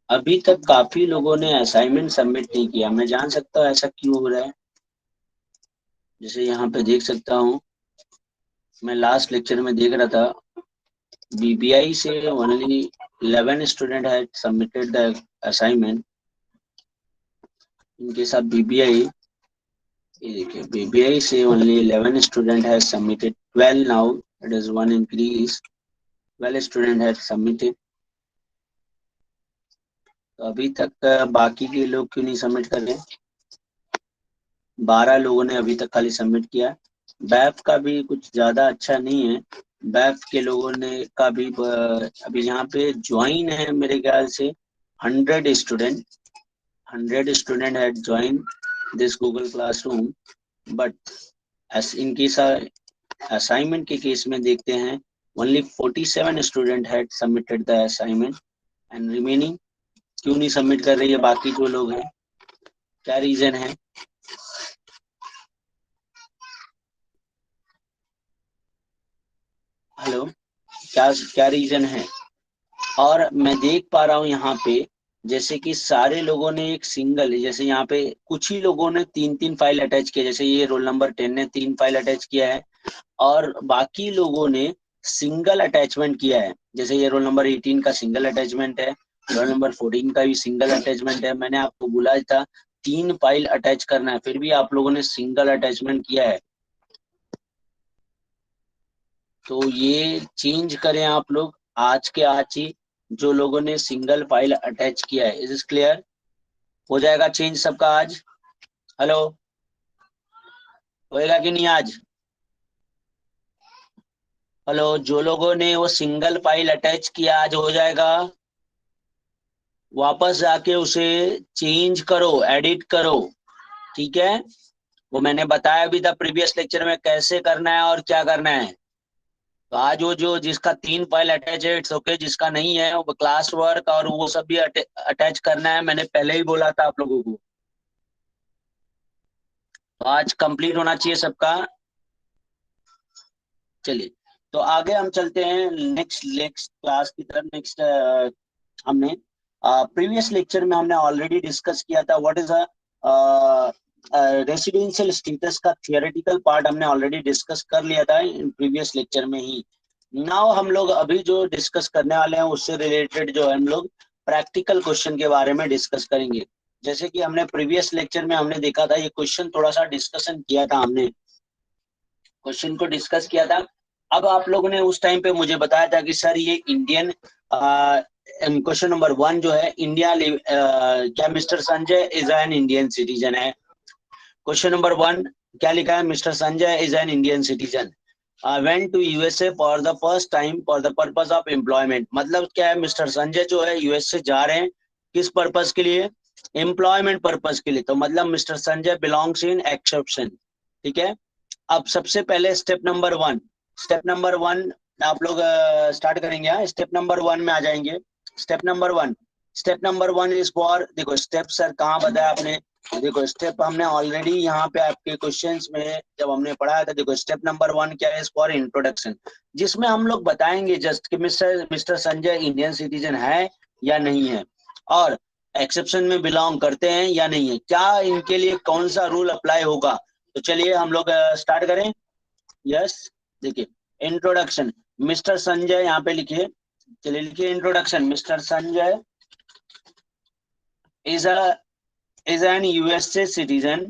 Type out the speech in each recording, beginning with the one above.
अभी तक काफी लोगों ने असाइनमेंट सबमिट नहीं किया। मैं जान सकता हूँ ऐसा क्यों हो रहा है? जैसे यहाँ पे देख सकता हूँ, मैं लास्ट लेक्चर में देख रहा था, बीबीआई से only 11 student had submitted the assignment. इनके साथ बीबीआई, ये देखिए, बीबीआई से only 11 student has submitted, 12 now, it is one increase, 12 student had submitted. तो अभी तक बाकी के लोग क्यों नहीं सबमिट कर रहे? 12 लोगों ने अभी तक खाली सबमिट किया। बैफ का भी कुछ ज्यादा अच्छा नहीं है। बैफ के लोगों ने का भी अभी यहाँ पे ज्वाइन है मेरे ख्याल से 100 student, 100 student had join this Google classroom. But S इनकी असाइनमेंट के केस में देखते हैं, only 47 student had submitted the assignment and remaining क्यों नहीं सबमिट कर रही है बाकी जो लोग हैं? क्या रीजन है? हेलो, क्या क्या रीजन है? और मैं देख पा रहा हूँ यहाँ पे, जैसे कि सारे लोगों ने एक सिंगल, जैसे यहाँ पे कुछ ही लोगों ने तीन तीन फाइल अटैच किया, जैसे ये रोल नंबर 10 ने 3 फाइल अटैच किया है, और बाकी लोगों ने सिंगल अटैचमेंट किया है। जैसे ये रोल नंबर 18 का सिंगल अटैचमेंट है, रोल नंबर 14 का भी सिंगल अटैचमेंट है। मैंने आपको बोला था 3 फाइल अटैच करना है, फिर भी आप लोगों ने सिंगल अटैचमेंट किया है। तो ये चेंज करें आप लोग आज के आज ही, जो लोगों ने सिंगल फाइल अटैच किया है। Is is clear? हो जाएगा चेंज सबका आज? हेलो, होएगा कि नहीं आज? हेलो, जो लोगों ने वो सिंगल फाइल अटैच किया आज हो जाएगा? वापस जाके उसे चेंज करो, एडिट करो, ठीक है? वो मैंने बताया भी था प्रीवियस लेक्चर में कैसे करना है और क्या करना है। तो आज वो जो जिसका 3 फाइल अटैच है, इट्स ओके, जिसका नहीं है वो क्लास वर्क और वो सब भी अटैच करना है, मैंने पहले ही बोला था आप लोगों को। तो आज कंप्लीट होना चाहिए सबका। चलिए, तो आगे हम चलते हैं नेक्स्ट नेक्स्ट क्लास की तरफ। नेक्स्ट हमने प्रीवियस लेक्चर में हमने ऑलरेडी डिस्कस किया था व्हाट इज रेसिडेंशियल स्टेटस का थियोरेटिकल पार्ट हमने ऑलरेडी डिस्कस कर लिया था प्रीवियस लेक्चर में ही। नाउ हम लोग अभी जो डिस्कस करने वाले हैं उससे रिलेटेड जो है हम लोग प्रैक्टिकल क्वेश्चन के बारे में डिस्कस करेंगे। जैसे कि हमने प्रीवियस लेक्चर में हमने देखा था, ये क्वेश्चन थोड़ा सा डिस्कशन किया था हमने, क्वेश्चन को डिस्कस किया था। अब आप लोगों ने उस टाइम पे मुझे बताया था कि सर ये इंडियन, क्वेश्चन नंबर 1 जो है, इंडिया क्या mister Sanjay is an Indian citizen है? क्वेश्चन नंबर 1 क्या लिखा है? Mister Sanjay is an Indian citizen went to USA for the first time for the purpose of employment. मतलब क्या है, मिस्टर संजय जो है यूएसए जा रहे हैं किस पर्पस के लिए? एम्प्लॉयमेंट पर्पस के लिए। तो मतलब मिस्टर संजय बिलोंग्स इन एक्सेप्शन, ठीक है? अब सबसे पहले स्टेप नंबर वन आप लोग स्टार्ट करेंगे। स्टेप नंबर 1 में आ जाएंगे। Step number 1, step number 1 is for, देखो स्टेप सर कहाँ बताया आपने? देखो स्टेप हमने ऑलरेडी यहाँ पे आपके क्वेश्चंस में जब हमने पढ़ाया था, देखो स्टेप नंबर 1 क्या है? इज फॉर इंट्रोडक्शन, जिसमें हम लोग बताएंगे जस्ट कि mister mister Sanjay Indian citizen है या नहीं है, और एक्सेप्शन में बिलोंग करते हैं या नहीं है, क्या इनके लिए कौन सा रूल अप्लाई होगा। तो चलिए हम लोग स्टार्ट करें। यस, देखिए इंट्रोडक्शन, मिस्टर संजय यहाँ पे लिखिए। चलिए लिखिए introduction, mister Sanjay is a is an USA citizen,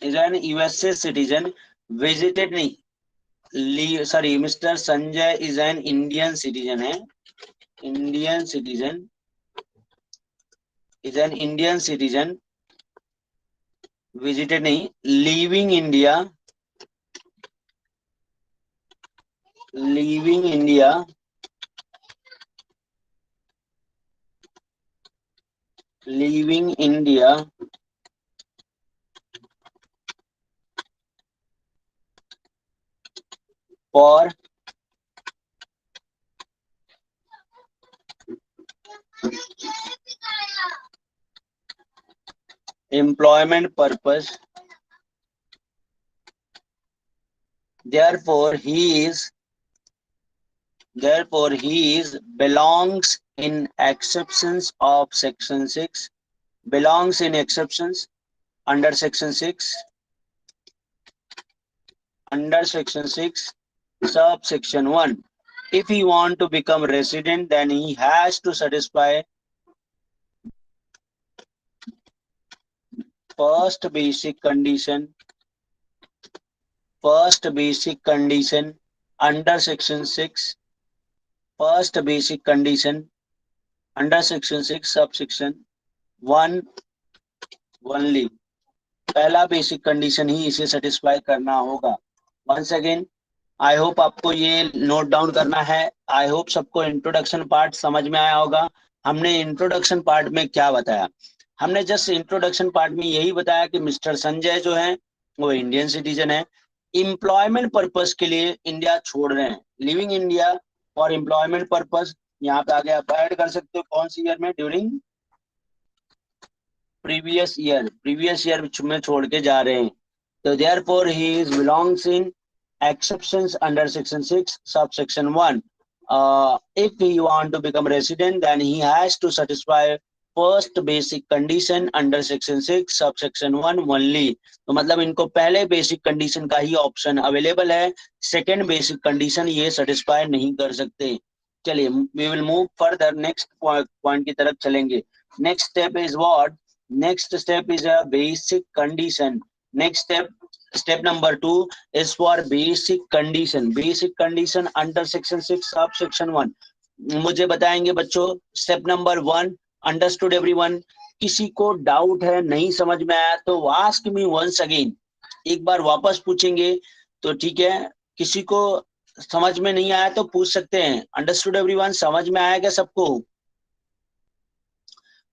is an USA citizen visited नहीं, sorry, mister Sanjay is an Indian citizen है, Indian citizen, is an Indian citizen visited नहीं, leaving India, leaving India leaving India for employment purpose, therefore he is Therefore, he is belongs in exceptions of section 6. Belongs in exceptions under section 6. Under section 6, subsection 1. If he want to become resident, then he has to satisfy first basic condition. First basic condition under section 6. First basic condition under section 6 subsection 1 only. पहला basic condition ही इसे satisfy करना होगा. Once again I hope आपको ये note down करना है. I hope सबको introduction part समझ में आया होगा. हमने इंट्रोडक्शन पार्ट में क्या बताया? हमने जस्ट इंट्रोडक्शन पार्ट में यही बताया कि मिस्टर संजय जो है वो इंडियन सिटीजन है. एम्प्लॉयमेंट पर्पस के लिए इंडिया छोड़ रहे हैं. Living India for employment purpose. यहाँ पे आगे आप ऐड कर सकते हो कौन सी ईयर में, ड्यूरिंग प्रीवियस ईयर में छोड़ के जा रहे हैं. तो therefore he is belongs in exceptions under section 6 subsection 1. If he want to become resident, then he has to satisfy first basic condition under section 6 subsection 1 only. तो मतलब इनको पहले बेसिक कंडीशन का ही ऑप्शन अवेलेबल है, second basic condition ये satisfy नहीं कर सकते. चलिए we will move further, next point की तरफ चलेंगे. Next step is what? Next step is a basic condition. Next step number 2 is for basic condition under section 6 subsection 1. मुझे बताएंगे बच्चों स्टेप नंबर 1. Understood everyone? किसी को डाउट है, नहीं समझ में आया तो आस्क मी वंस अगेन. एक बार वापस पूछेंगे तो ठीक है. किसी को समझ में नहीं आया तो पूछ सकते हैं. Understood everyone? समझ में आया क्या सबको?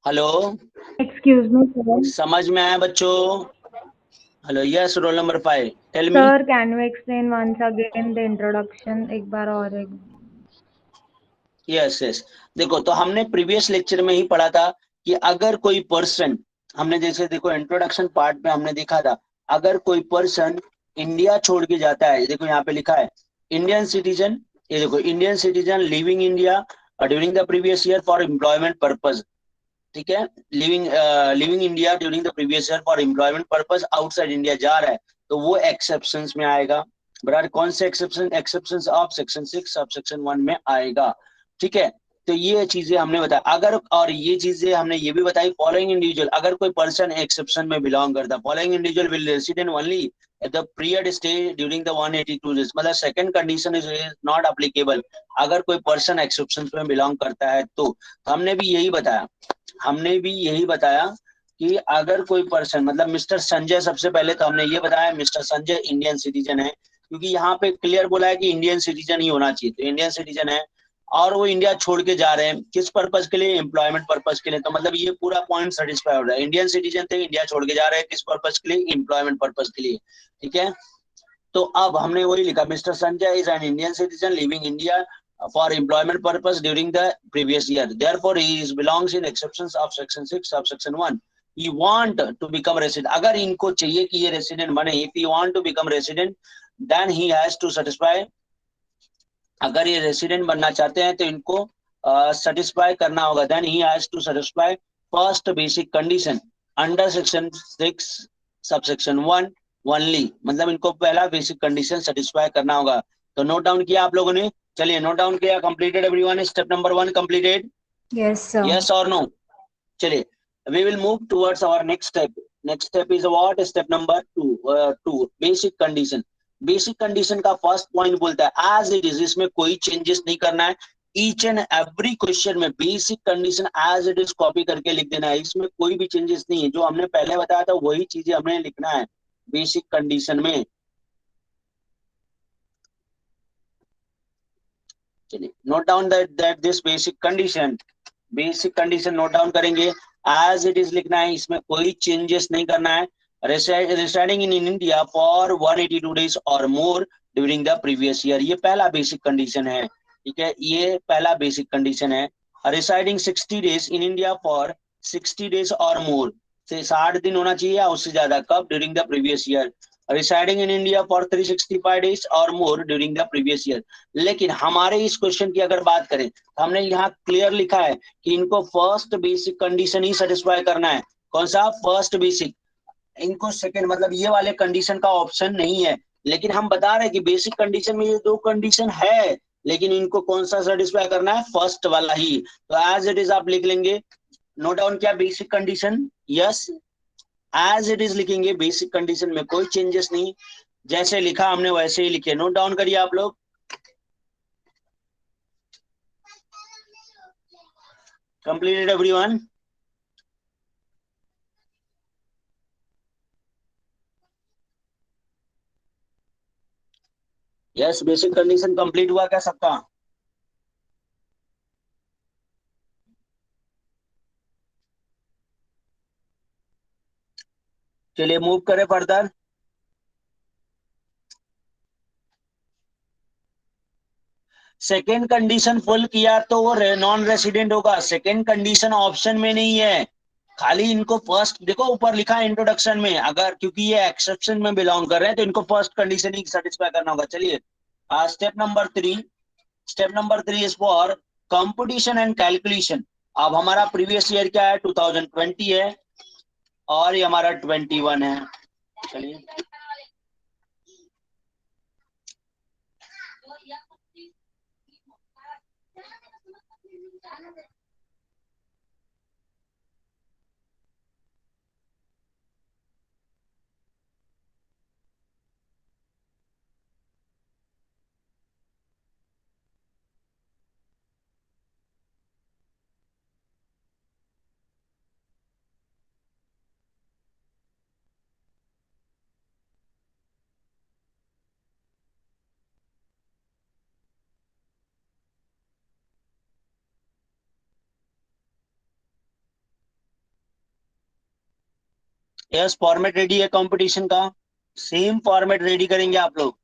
हेलो, एक्सक्यूज मी, समझ में आया बच्चों? Hello, yes, roll number 5, tell me. Sir can you explain once again the introduction? एक बार और यस. देखो, तो हमने प्रीवियस लेक्चर में ही पढ़ा था कि अगर कोई पर्सन, हमने जैसे देखो इंट्रोडक्शन पार्ट में हमने देखा था, अगर कोई पर्सन इंडिया छोड़ के जाता है, देखो यहाँ पे लिखा है इंडियन सिटीजन. ये देखो, Indian citizen living India during the previous year for employment purpose. ठीक है, living India during the previous year for employment purpose outside India जा रहा है, तो वो एक्सेप्शंस में आएगा. बराबर, कौन से exception? Exceptions of section 6 sub section 1 में आएगा. ठीक है, तो ये चीजें हमने बताया. अगर, और ये चीजें हमने ये भी बताई, फॉलोइंग इंडिविजुअल, अगर कोई पर्सन एक्सेप्शन में बिलोंग करता, following individual will resident only at the period stay during the 182 days. मतलब second condition is not applicable अगर कोई पर्सन एक्सेप्शन में बिलोंग करता है तो. हमने भी यही बताया कि अगर कोई पर्सन, मतलब मिस्टर संजय, सबसे पहले तो हमने ये बताया मिस्टर संजय इंडियन सिटीजन है, क्योंकि यहाँ पे क्लियर बोला है कि इंडियन सिटीजन ही होना चाहिए, तो इंडियन सिटीजन है और वो इंडिया छोड़ के जा रहे हैं. किस पर्पज के लिए? एम्प्लॉयमेंट पर्पज के लिए. तो मतलब ये पूरा पॉइंट सेटिस्फाई हो रहा है. इंडियन सिटीजन थे, इंडिया छोड़ के जा रहे हैं, किस पर्पज के लिए? एम्प्लॉयमेंट पर्पज के लिए. ठीक है, तो अब हमने वही लिखा, mister Sanjay is an Indian citizen living India for employment purpose during the previous year. Therefore, he is belongs in exceptions of section 6 subsection 1. He want to become resident. अगर इनको चाहिए कि ये resident बने, if he want to become resident, then he has to satisfy. अगर ये resident बनना चाहते हैं तो इनको satisfy करना होगा. Then he has to satisfy first basic condition under section 6 subsection 1 only. मतलब इनको पहला बेसिक कंडीशन सेटिस्फाई करना होगा. तो नोट डाउन किया आप लोगों ने? चलिए नोट डाउन किया. Completed everyone? Step number 1 completed? Yes sir. Yes और नो? चलिए we will move towards our next step. Next step is what? Step number 2 basic condition. Basic condition का फर्स्ट पॉइंट बोलता है एज इट इज. इसमें कोई changes नहीं करना है. ईच एंड एवरी क्वेश्चन में basic condition as it is copy करके लिख देना है. इसमें कोई भी चेंजेस नहीं है. जो हमने पहले बताया था वही चीजें हमने लिखना है बेसिक कंडीशन में. Note down that this basic condition note down करेंगे. एज इट इज लिखना है, इसमें कोई चेंजेस नहीं करना है. Residing in India for 182 days or more during the previous year. ये पहला बेसिक कंडीशन है. ठीक है, ये पहला बेसिक कंडीशन है. Residing 60 days in India for 60 days or more, से 60 दिन होना चाहिए या उससे ज्यादा. कब? During the previous year. Residing in India for 365 days or more during the previous year. लेकिन हमारे इस क्वेश्चन की अगर बात करें तो हमने यहाँ क्लियर लिखा है कि इनको फर्स्ट बेसिक कंडीशन ही सेटिस्फाई करना है। कौन सा? First basic. इनको सेकंड मतलब ये वाले कंडीशन का ऑप्शन नहीं है। लेकिन हम बता रहे हैं कि बेसिक कंडीशन में ये दो कंडीशन है, लेकिन इनको कौन सा सेटिस्फाई करना है? फर्स्ट वाला ही। तो एज इट इज आप लिख लेंगे, नोट डाउन किया basic condition, yes as it is लिखेंगे, बेसिक कंडीशन में कोई चेंजेस नहीं, जैसे लिखा हमने वैसे ही लिखे। नोट डाउन करिए आप लोग। Completed everyone? Yes, basic condition complete हुआ क्या सबका? चलिए मूव करें फर्दर। सेकेंड कंडीशन फुल किया तो वो नॉन रेसिडेंट होगा। सेकेंड कंडीशन ऑप्शन में नहीं है, खाली इनको फर्स्ट देखो ऊपर लिखा है इंट्रोडक्शन में, अगर क्योंकि ये एक्सेप्शन में बिलोंग कर रहे हैं तो इनको फर्स्ट कंडीशन ही सेटिस्फाई करना होगा। चलिए step number 3 is for competition and calculation. अब हमारा प्रीवियस ईयर क्या है? 2020 है और ये हमारा 21 है। चलिए यस, फॉर्मेट रेडी है कंपटीशन का, सेम फॉर्मेट रेडी करेंगे आप लोग।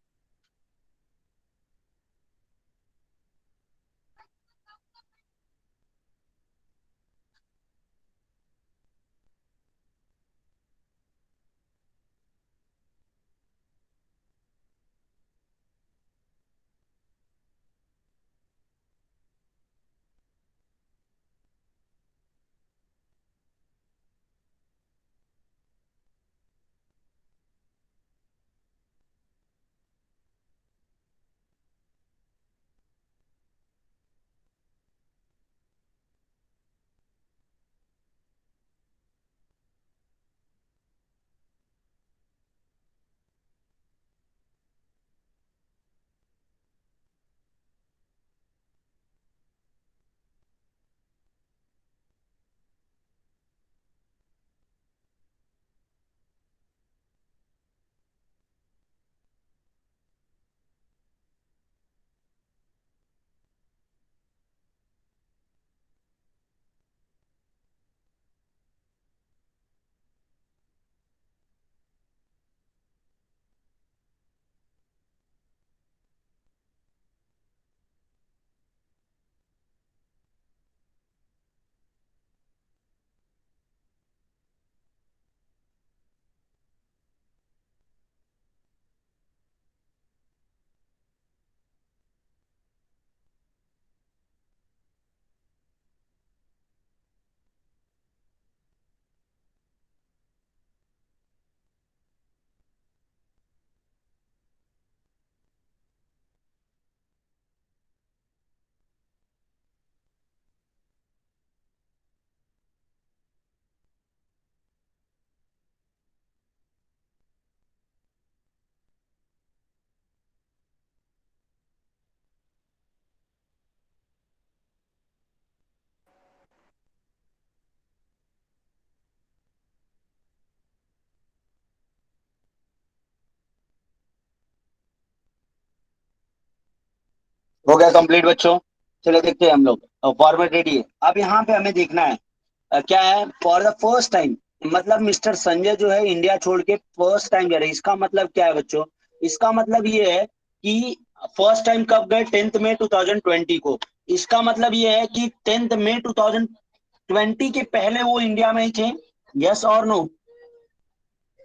हो गया कंप्लीट बच्चों? चलो देखते हैं हम लोग, फॉर्मेट रेडी है। अब यहाँ पे हमें देखना है क्या है? फॉर द फर्स्ट टाइम, मतलब मिस्टर संजय जो है इंडिया छोड़ के फर्स्ट टाइम जा रहे हैं। इसका मतलब क्या है बच्चों? इसका मतलब ये है कि फर्स्ट टाइम कब गए? 10 मई 2020 को। इसका मतलब ये है कि 10 मई 2020 के पहले वो इंडिया में ही थे। यस और नो?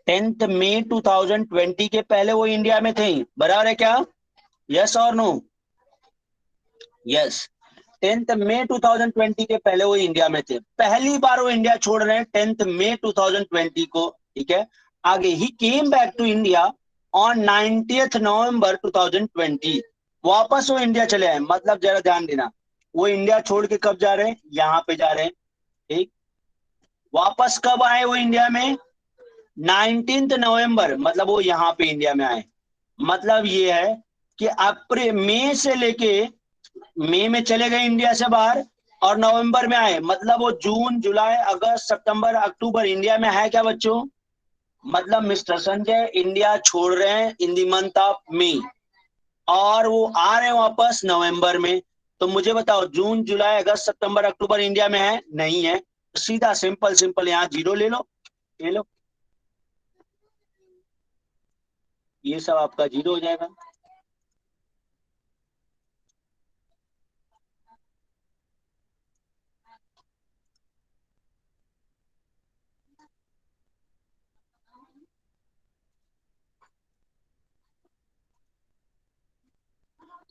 10 मई 2020 के पहले वो इंडिया में थे, बराबर है क्या? यस और नो? यस। 10 मई 2020 के पहले वो इंडिया में थे, पहली बार वो इंडिया छोड़ रहे हैं 10 मई 2020 को, ठीक है। आगे ही came back to India on 90th November 2020, वापस वो इंडिया चले आए। मतलब जरा ध्यान देना, वो इंडिया छोड़ के कब जा रहे हैं? यहाँ पे जा रहे हैं, ठीक। वापस कब आए वो इंडिया में? 19 नवंबर, मतलब वो यहाँ पे इंडिया में आए। मतलब ये है कि अप्रैल मई से लेके, मई में चले गए इंडिया से बाहर और नवंबर में आए, मतलब वो जून जुलाई अगस्त सितंबर अक्टूबर इंडिया में है क्या बच्चों? मतलब मिस्टर संजय इंडिया छोड़ रहे हैं इन दी मंथ ऑफ मई और वो आ रहे हैं वापस नवंबर में। तो मुझे बताओ, जून जुलाई अगस्त सितंबर अक्टूबर इंडिया में है? नहीं है। सीधा सिंपल सिंपल यहाँ जीरो ले लो, ले लो, ये सब आपका जीरो हो जाएगा।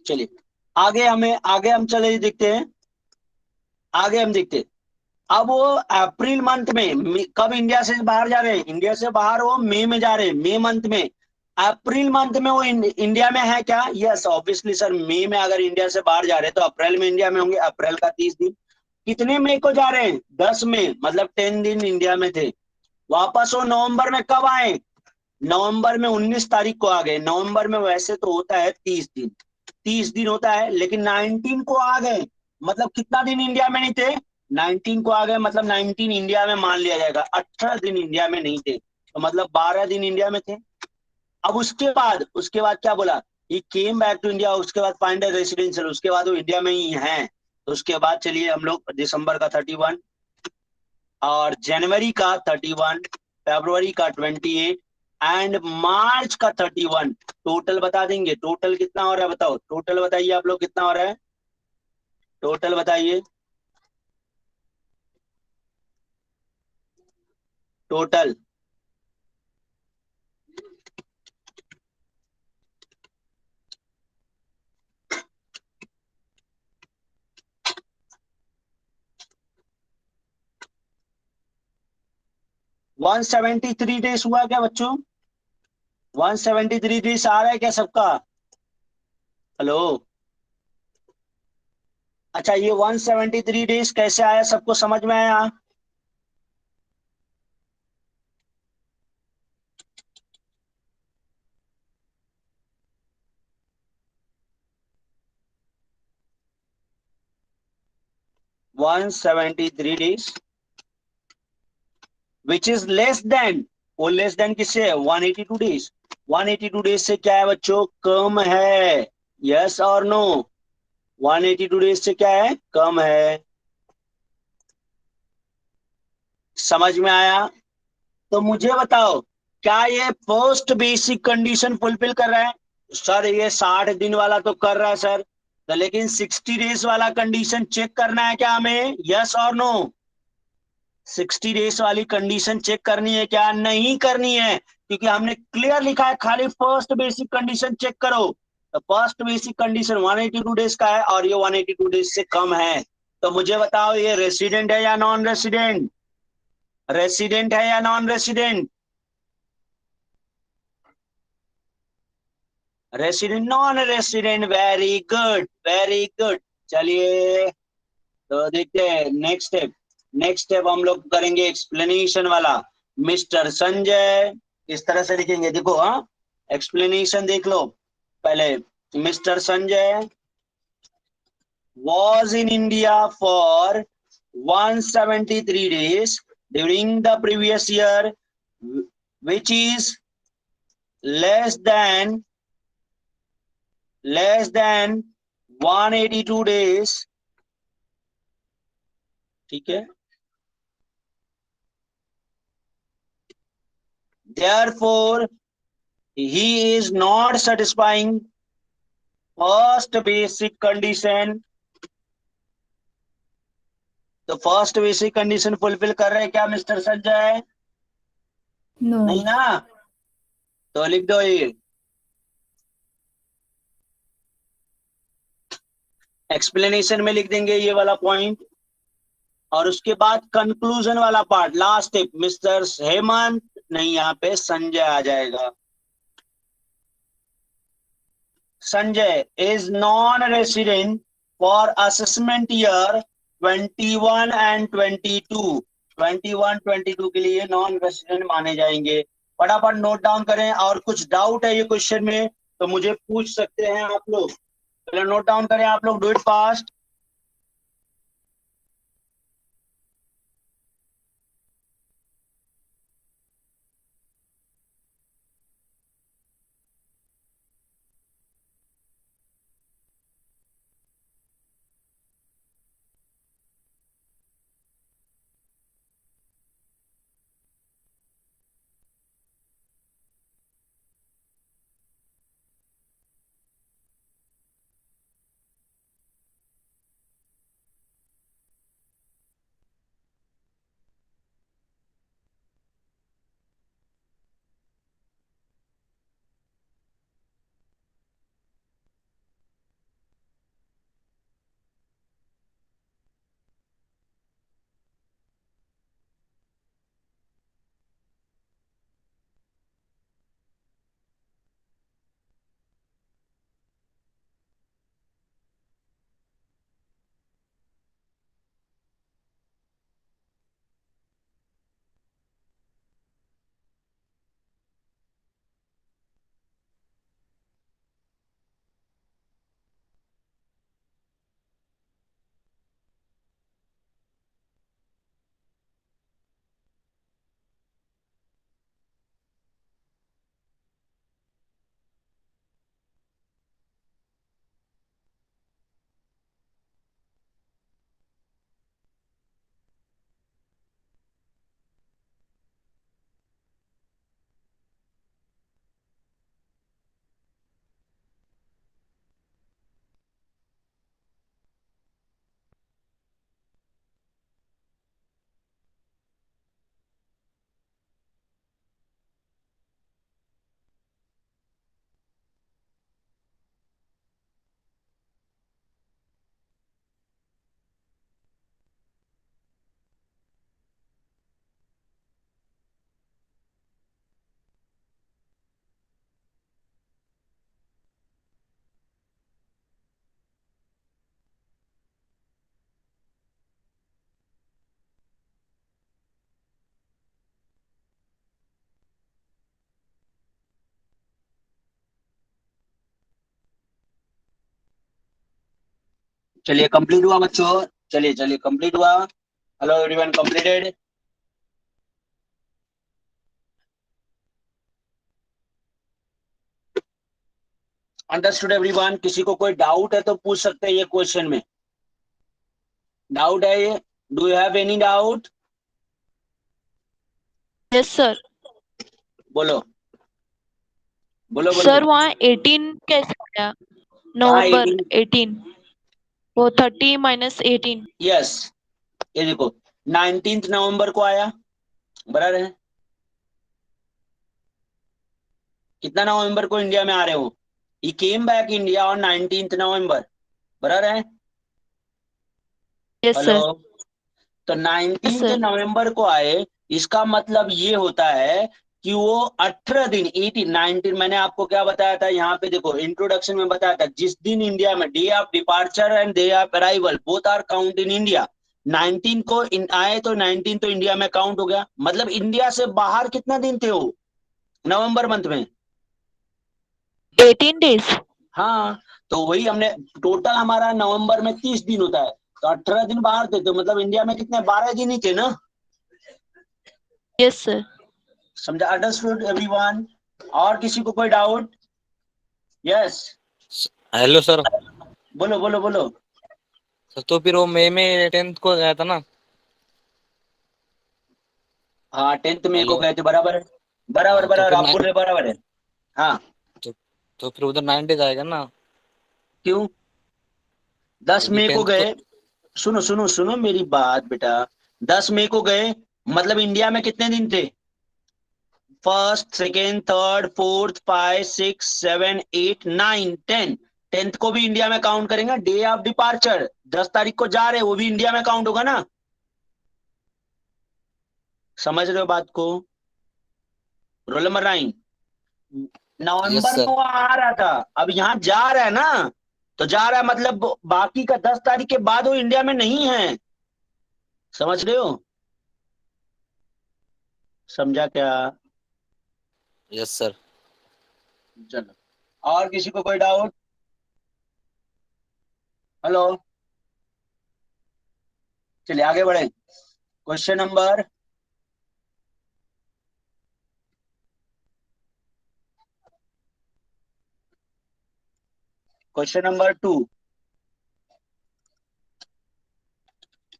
चलिए आगे हम चले देखते हैं, आगे हम देखते हैं। अब वो अप्रैल मंथ में कब इंडिया से बाहर जा रहे हैं? इंडिया से बाहर वो मई में जा रहे हैं, मई मंथ में। अप्रैल मंथ में वो इंडिया में है क्या? यस ऑब्वियसली सर, मई में अगर इंडिया से बाहर जा रहे हैं तो अप्रैल में इंडिया में होंगे। अप्रैल का 30 दिन। कितने मई को जा रहे हैं? 10 मई, मतलब 10 दिन इंडिया में थे। वापस वो नवंबर में कब आए? नवंबर में 19 तारीख को आ गए। नवंबर में वैसे तो होता है 30 दिन, 30 दिन होता है, लेकिन 19 को आ गए। मतलब कितना दिन इंडिया में नहीं थे? 19 को आ गए, मतलब 19 इंडिया में मान लिया जाएगा। 18 दिन इंडिया में नहीं थे, तो मतलब 12 दिन इंडिया में थे। अब उसके बाद क्या बोला? ही केम बैक टू इंडिया, उसके बाद फाइंड रेसिडेंशियल, उसके बाद वो इंडिया में ही हैं। तो उसके बाद चलिए हम लोग दिसंबर का 31 और जनवरी का 31, फरवरी का 28 एंड मार्च का 31 टोटल बता देंगे। टोटल कितना हो रहा है बताओ? टोटल बताइए आप लोग, कितना हो रहा है? टोटल बताइए, टोटल। वन 173 डेज हुआ क्या बच्चों? 173 डेज आ रहा है क्या सबका? हेलो। अच्छा, ये 173 डेज कैसे आया, सबको समझ में आया? 173 days which is less than, वो लेस देन किससे है? 182 डेज। 182 डेज से क्या है बच्चों? कम है। यस और नो? 182 डेज से क्या है? कम है। समझ में आया? तो मुझे बताओ, क्या ये फर्स्ट बेसिक कंडीशन फुलफिल कर रहा है? सर ये 60 दिन वाला तो कर रहा है सर, तो लेकिन 60 डेज वाला कंडीशन चेक करना है क्या हमें? यस और नो? 60 डेज वाली कंडीशन चेक करनी है क्या? नहीं करनी है, क्योंकि हमने क्लियर लिखा है खाली फर्स्ट बेसिक कंडीशन चेक करो। तो फर्स्ट बेसिक कंडीशन 182 डेज का है और ये 182 डेज से कम है। तो मुझे बताओ, ये रेसिडेंट है या नॉन रेसिडेंट? रेसिडेंट है या non resident? Resident, non resident, very good, very good. चलिए तो देखते हैं नेक्स्ट स्टेप। नेक्स्ट स्टेप हम लोग करेंगे एक्सप्लेनेशन वाला। मिस्टर संजय, इस तरह से लिखेंगे, देखो। हाँ, एक्सप्लेनेशन देख लो पहले। Mister Sanjay was in India for 173 days during the previous year, which is less than 182 days, ठीक है। Therefore, he is not satisfying first basic condition। तो फर्स्ट बेसिक कंडीशन फुलफिल कर रहे हैं क्या मिस्टर संजय? नो। नहीं ना, तो लिख दो ये एक्सप्लेनेशन में लिख देंगे ये वाला पॉइंट। और उसके बाद कंक्लूजन वाला part, last step, mister Hemant नहीं, यहाँ पे संजय आ जाएगा। Sanjay is non resident for assessment year 21 and 22। 21 22 के लिए नॉन रेसिडेंट माने जाएंगे। फटाफट नोट डाउन करें, और कुछ डाउट है ये क्वेश्चन में तो मुझे पूछ सकते हैं आप लोग। पहले नोट डाउन करें आप लोग, डू इट फास्ट। चलिए कंप्लीट हुआ बच्चों, चलिए चलिए कंप्लीट हुआ। Hello everyone, completed. Understood everyone. किसी को कोई डाउट है तो पूछ सकते हैं ये क्वेश्चन में। डाउट है ये? Do you have any doubt? Yes sir. बोलो बोलो बोलो। सर वहाँ 18 कैसे आया? कहाँ नवंबर 18? 18, वो 30 माइनस 18। यस, ये देखो 19 नवंबर को आया, बराबर है। कितना नवंबर को इंडिया में आ रहे हो? ही केम बैक इंडिया ऑन 19 नवंबर, बराबर है। Yes hello, sir. तो यस 19 सर। नवंबर को आए, इसका मतलब ये होता है कि वो 18 दिन, 18 19, मैंने आपको क्या बताया था यहाँ पे देखो, इंट्रोडक्शन में बताया था, जिस दिन इंडिया में day of departure and day of arrival both are count in India. 19 को आए तो 19 तो इंडिया में काउंट हो गया, मतलब इंडिया से बाहर कितना दिन थे वो नवंबर मंथ में? 18 डेज। हाँ, तो वही हमने, टोटल हमारा नवंबर में 30 दिन होता है, तो 18 दिन बाहर थे, तो मतलब इंडिया में कितने, 12 दिन ही थे ना। Yes sir. समझा? Understood everyone? और किसी को कोई डाउट? Yes, hello sir. बोलो बोलो बोलो। सर तो फिर वो मई में 10th को गया था ना? हाँ 10 मई को हेलो। गए थे, बराबर है, बराबर हाँ तो बराबर, फिर आप बोल रहे बराबर है। हाँ, तो, तो फिर उधर 9 days आएगा ना? क्यों? 10 क्योंकि मई को 10th को। गए, सुनो सुनो सुनो मेरी बात बेटा, 10 मई को गए, मतलब इंडिया में कितने दिन थे? First, second, third, fourth, 5, 6, 7, 8, 9, 10। 10th को भी इंडिया में काउंट करेंगे। डे ऑफ डिपार्चर 10 तारीख को जा रहे, वो भी इंडिया में काउंट होगा ना। समझ रहे हो बात को? Roll number 9। यस नवंबर में सर। वो आ रहा था, अब यहाँ जा रहा है ना, तो जा रहा है मतलब बाकी का 10 तारीख के बाद वो इंडिया में नहीं है। समझ रहे हो? समझा क्या? Yes sir. चलो, और किसी को कोई डाउट? हेलो, चलिए आगे बढ़े। Question number question number 2,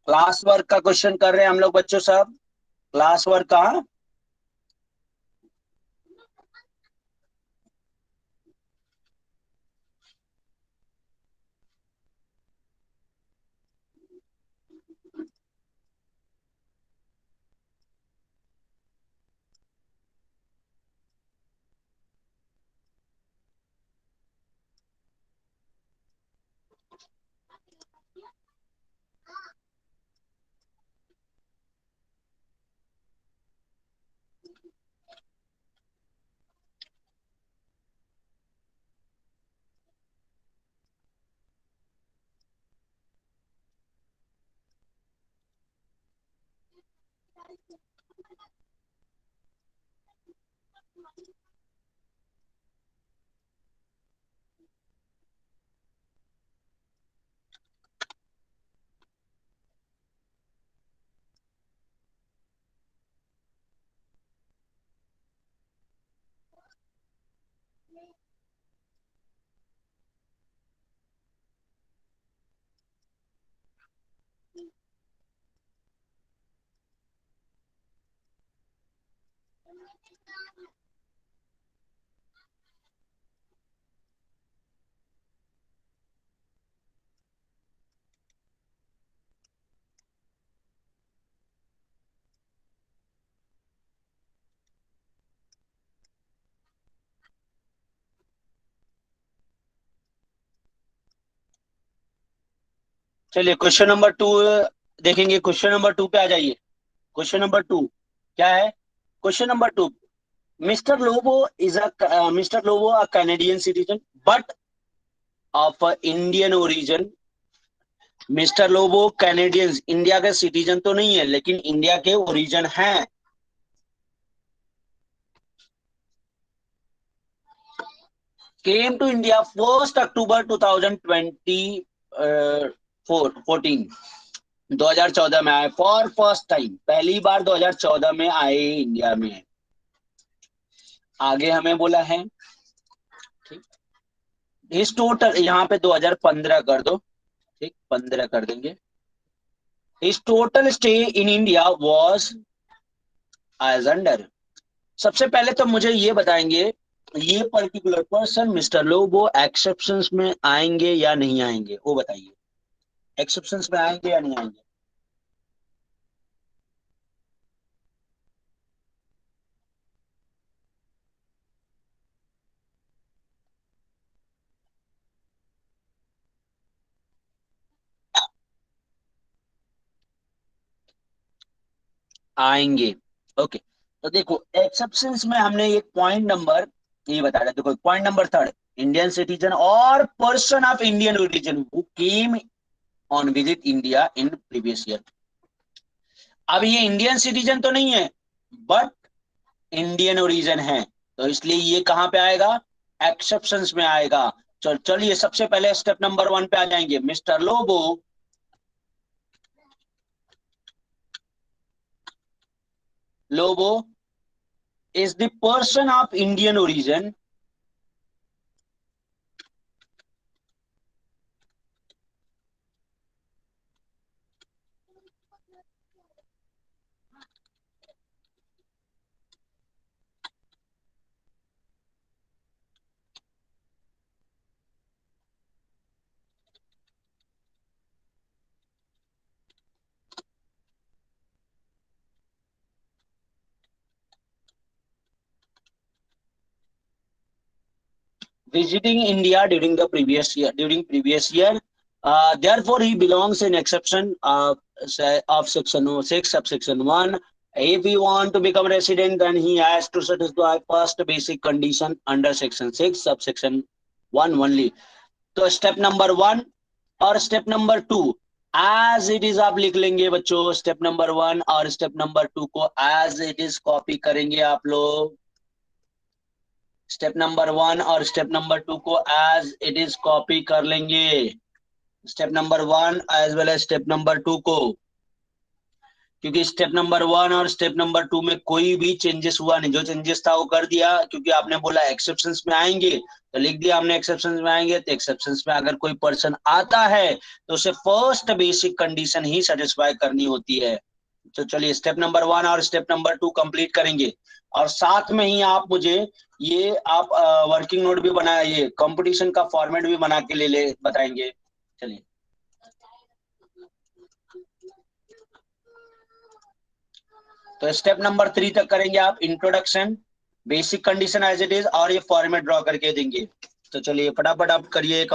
class work का क्वेश्चन कर रहे हैं हम लोग बच्चों सब। क्लास वर्क का, चलिए क्वेश्चन नंबर 2 देखेंगे। क्वेश्चन नंबर 2 पे आ जाइए। क्वेश्चन नंबर 2 क्या है? Question number 2, mister Lobo is mister Lobo a Canadian citizen but of Indian origin. Mister Lobo Canadians, India के सिटीजन तो नहीं है लेकिन इंडिया के ओरिजिन हैं। केम टू इंडिया 1 अक्टूबर 2014 2014 में आए फॉर फर्स्ट टाइम, पहली बार 2014 में आए इंडिया में। आगे हमें बोला है, ठीक, इस टोटल यहाँ पे 2015 कर दो, ठीक, 15 कर देंगे। His total stay in India was as under. सबसे पहले तो मुझे ये बताएंगे, ये particular person mister Lobo exceptions में आएंगे या नहीं आएंगे, वो बताइए। एक्सेप्शंस में आएंगे या नहीं आएंगे? आएंगे। ओके, तो देखो एक्सेप्शंस में हमने एक पॉइंट नंबर ये बता रहे, देखो पॉइंट नंबर 3, इंडियन सिटीजन और person of Indian origin who came on visit India in previous year. अब ये इंडियन सिटीजन तो नहीं है बट इंडियन ओरिजिन है, तो इसलिए ये कहां पे आएगा? एक्सेप्शंस में आएगा। चलिए सबसे पहले स्टेप नंबर 1 पे आ जाएंगे। Mister Lobo Lobo is the person of Indian origin visiting India during the previous year. Therefore, he belongs in exception of section 6, subsection 1. If he want to become resident, then he has to satisfy first basic condition under section 6, subsection 1 only. तो step number 1 और step number 2 as it is आप लिख लेंगे बच्चों. Step number 1 और step number 2 को as it is copy करेंगे आप लोग. स्टेप नंबर 1 और स्टेप नंबर 2 को एज इट इज कॉपी कर लेंगे. Step number 1 as well as step number 2 को, क्योंकि स्टेप नंबर 1 और स्टेप नंबर 2 में कोई भी चेंजेस हुआ नहीं. जो चेंजेस था वो कर दिया, क्योंकि आपने बोला एक्सेप्शंस में आएंगे तो लिख दिया हमने एक्सेप्शंस में आएंगे. तो एक्सेप्शंस में अगर कोई पर्सन आता है तो उसे फर्स्ट बेसिक कंडीशन ही सेटिस्फाई करनी होती है. तो चलिए स्टेप नंबर 1 और स्टेप नंबर 2 कंप्लीट करेंगे, और साथ में ही आप मुझे ये आप वर्किंग नोट भी बनाया, ये कंपटीशन का फॉर्मेट भी बना के ले बताएंगे. चलिए तो स्टेप नंबर 3 तक करेंगे आप. Introduction, basic condition as it is, और ये फॉर्मेट ड्रॉ करके देंगे. तो चलिए फटाफट आप करिए.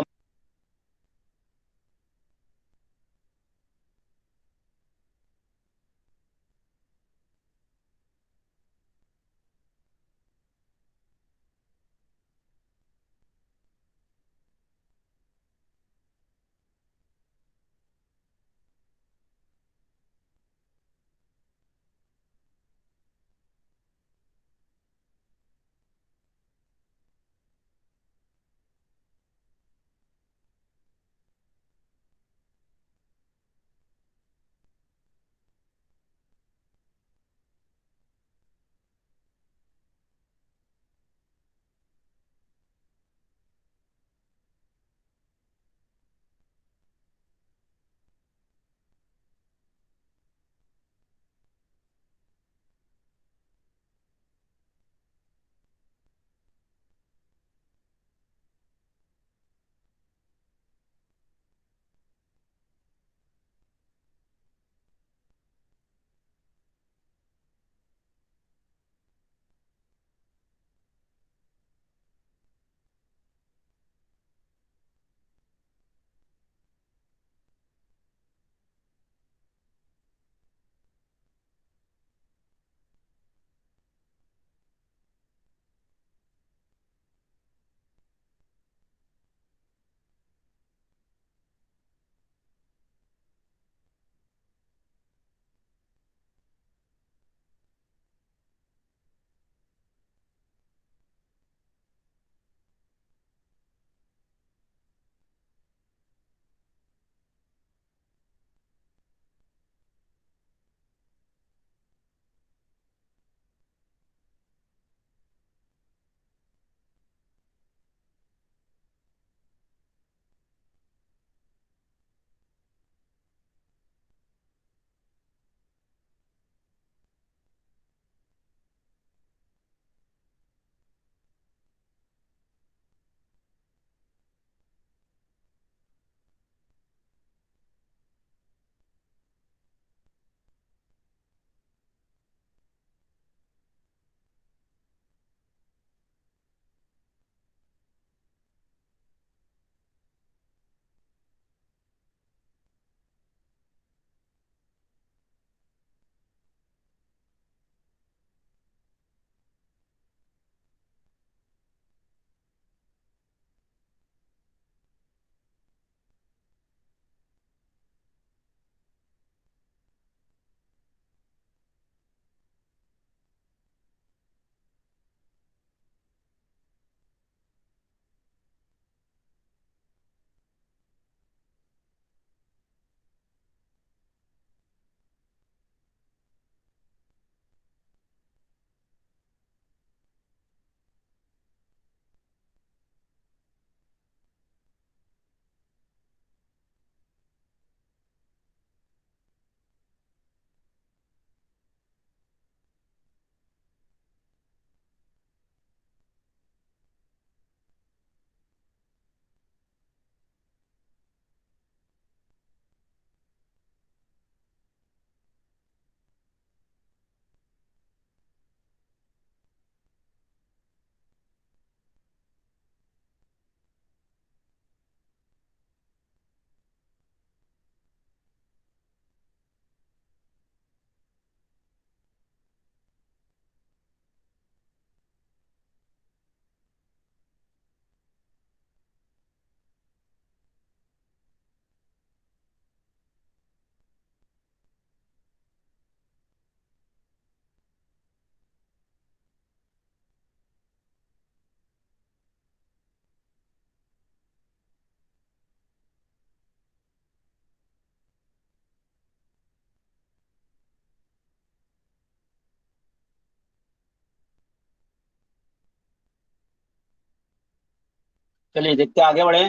चलिए देखते हैं, आगे बढ़े।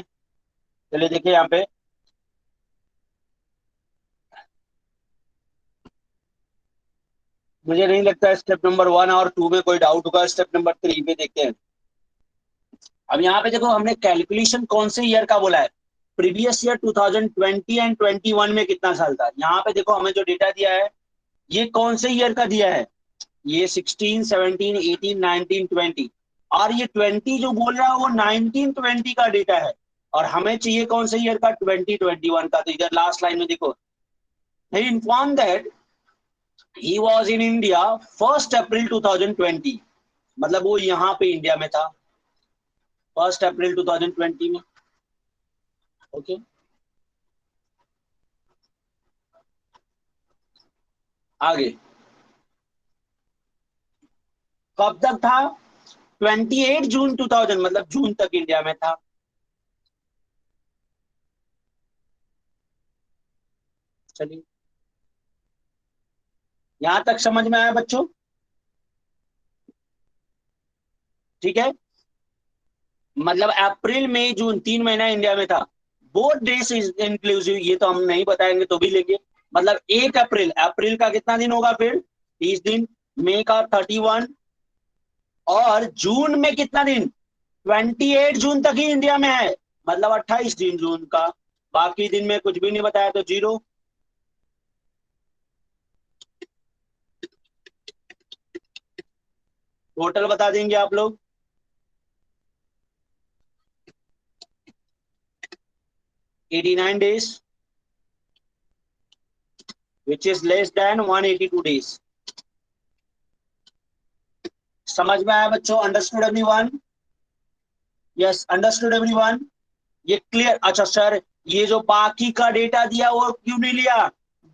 चलिए देखिए यहाँ पे, मुझे नहीं लगता स्टेप नंबर 1 और 2 में कोई डाउट होगा। स्टेप नंबर 3 पे देखते हैं। अब यहाँ पे देखो, हमने कैलकुलेशन कौन से ईयर का बोला है, प्रीवियस ईयर 2020 एंड 21 में कितना साल था। यहाँ पे देखो हमें जो डेटा दिया है ये कौन से ईयर का दिया है, ये 16, 17, 18, 19, 20, और ये 20 जो बोल रहा है वो 19, 20 का डेटा है, और हमें चाहिए कौन से ईयर का, 2021 का। तो इधर लास्ट लाइन में देखो, he informed that he was in India 1st April 2020, मतलब वो यहाँ पे इंडिया में था 1st अप्रैल 2020 में। ओके, आगे कब तक था, 28 जून 2000, मतलब जून तक इंडिया में था। चलिए, यहां तक समझ में आया बच्चों? ठीक है, मतलब अप्रैल मई जून 3 महीना इंडिया में था। बोथ डेज इज इंक्लूसिव, ये तो हम नहीं बताएंगे तो भी लेंगे। मतलब 1 अप्रैल, अप्रैल का कितना दिन होगा फिर, 30 दिन, मई का 31, और जून में कितना दिन, 28 जून तक ही इंडिया में है, मतलब 28 दिन जून का। बाकी दिन में कुछ भी नहीं बताया तो 0। टोटल बता देंगे आप लोग, 89 days which is less than 182 days। समझ में आया बच्चों? Understood everyone? Yes, understood everyone? ये क्लियर? अच्छा सर, ये जो बाकी का डेटा दिया वो क्यों नहीं लिया?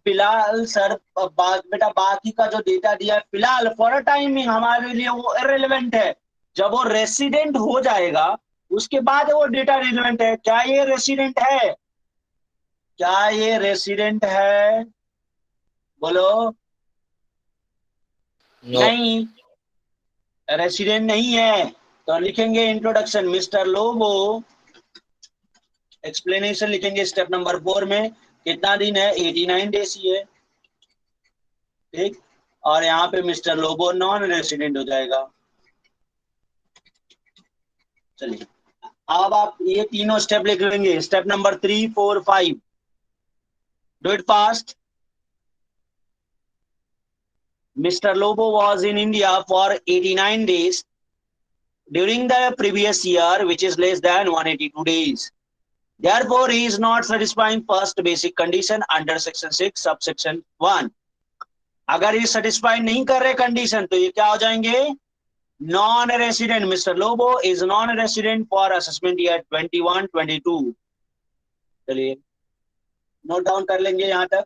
फिलहाल सर, बेटा बाकी का जो डेटा दिया है फिलहाल फॉर अ टाइमिंग हमारे लिए वो इररिलेवेंट है। जब वो रेसिडेंट हो जाएगा उसके बाद वो डेटा रिलेवेंट है। क्या ये रेसिडेंट है? क्या ये रेसिडेंट है? बोलो। नो। नहीं, रेसिडेंट नहीं है। तो लिखेंगे इंट्रोडक्शन मिस्टर लोबो, एक्सप्लेनेशन लिखेंगे स्टेप नंबर 4 में, कितना दिन है, 89 डेज ही है। ठीक, और यहाँ पे मिस्टर लोबो नॉन रेसिडेंट हो जाएगा। चलिए, अब आप ये तीनों स्टेप लिख लेंगे, step number 3, 4, 5। Do it fast. Mister Lobo was in India for 89 days during the previous year which is less than 182 days. Therefore, he is not satisfying first basic condition under section 6 subsection 1. अगर ये satisfy नहीं कर रहे condition तो ये क्या हो जाएंगे, non resident. Mister Lobo is non resident for assessment year 21, 22। चलिए नोट डाउन कर लेंगे यहां तक।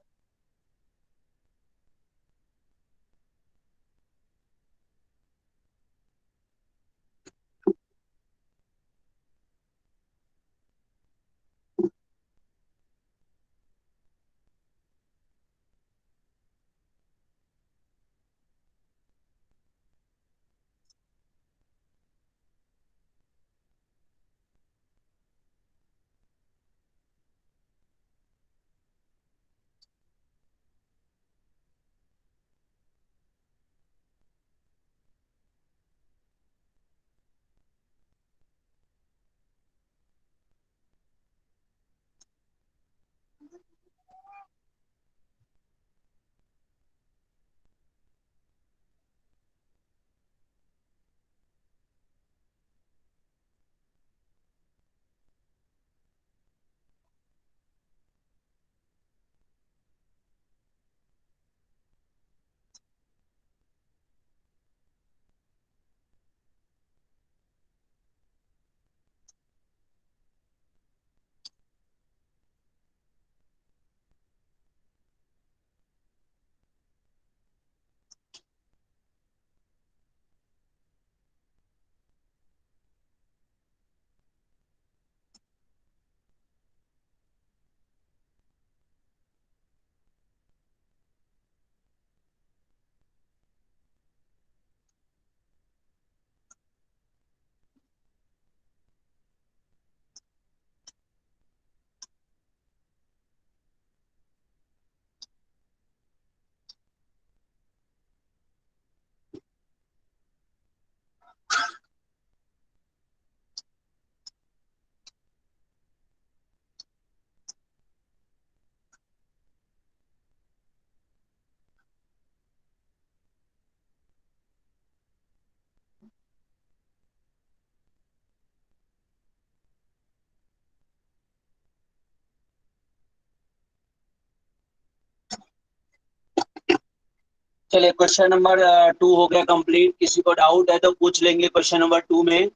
चलिए क्वेश्चन नंबर 2 हो गया कंप्लीट। किसी को डाउट है तो पूछ लेंगे क्वेश्चन नंबर 2 में।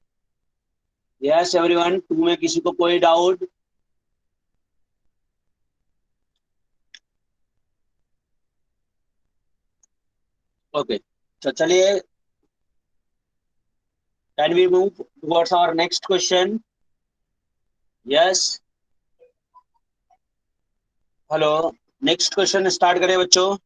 यस एवरीवन, 2 में किसी को कोई डाउट? ओके, तो चलिए can we move towards our next question? Yes, hello, next question start करें बच्चों।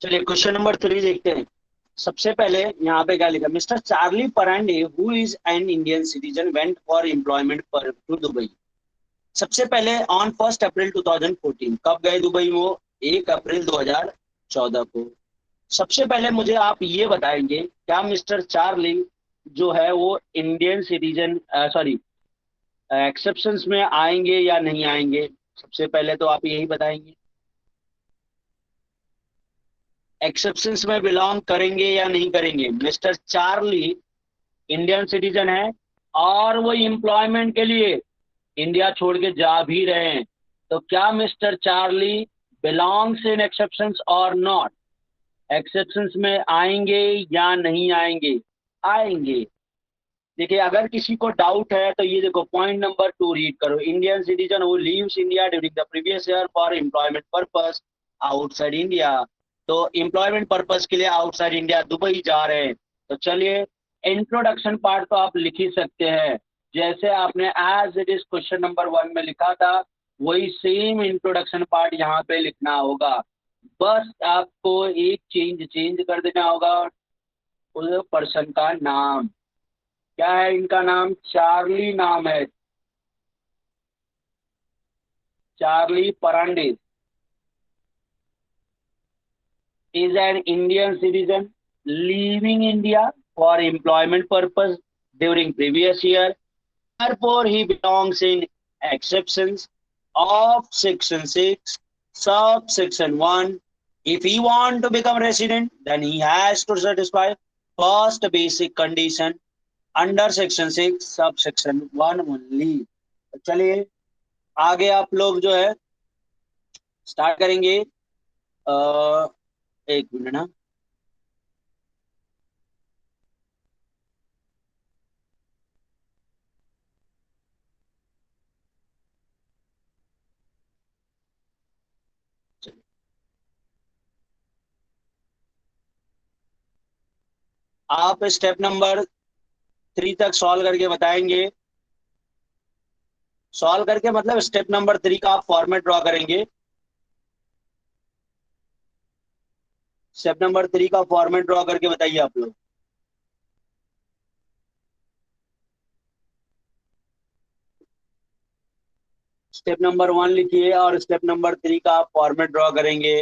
चलिए क्वेश्चन नंबर 3 देखते हैं। सबसे पहले यहाँ पे क्या लिखा, mister Charlie Parande who is an Indian citizen went for employment पर टू दुबई। सबसे पहले ऑन 1 अप्रैल 2014 कब गए दुबई वो? 1 अप्रैल 2014 को। सबसे पहले मुझे आप ये बताएंगे क्या मिस्टर चार्ली जो है वो इंडियन सिटीजन, सॉरी, एक्सेप्शंस में आएंगे या नहीं आएंगे? सबसे पहले तो आप यही बताएंगे, एक्सेप्शंस में बिलोंग करेंगे या नहीं करेंगे? मिस्टर चार्ली इंडियन सिटीजन है और वो एम्प्लॉयमेंट के लिए इंडिया छोड़ के जा भी रहे हैं, तो क्या मिस्टर चार्ली बिलोंग्स इन एक्सेप्शंस और नॉट? एक्सेप्शंस में आएंगे या नहीं आएंगे? आएंगे। देखिए अगर किसी को डाउट है तो ये देखो पॉइंट नंबर 2 रीड करो। Indian citizen who leaves India during the previous year for employment purpose outside India. तो एम्प्लॉयमेंट पर्पस के लिए आउटसाइड इंडिया दुबई जा रहे हैं। तो चलिए इंट्रोडक्शन पार्ट तो आप लिख ही सकते हैं, जैसे आपने as it is question number 1 में लिखा था वही सेम इंट्रोडक्शन पार्ट यहाँ पे लिखना होगा। बस आपको एक चेंज कर देना होगा, उस पर्सन का नाम क्या है? इनका नाम चार्ली नाम है, Charlie Parande is an Indian citizen leaving India for employment purpose during previous year. Therefore, he belongs in exceptions of Section 6, subsection 1. If he want to become resident, then he has to satisfy first basic condition under Section 6, subsection 1 only. चलिए आगे आप लोग जो है start करेंगे। एक minute ना, आप स्टेप नंबर 3 तक सॉल्व करके बताएंगे। सॉल्व करके मतलब स्टेप नंबर 3 का आप फॉर्मेट ड्रॉ करेंगे। स्टेप नंबर 3 का फॉर्मेट ड्रॉ करके बताइए आप लोग। स्टेप नंबर 1 लिखिए और स्टेप नंबर 3 का आप फॉर्मेट ड्रॉ करेंगे।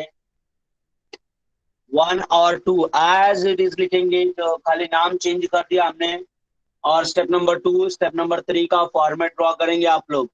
1 और 2 एज इट इज लिखेंगे, तो खाली नाम चेंज कर दिया हमने। और स्टेप नंबर 2 स्टेप नंबर 3 का फॉर्मेट ड्रॉ करेंगे आप लोग।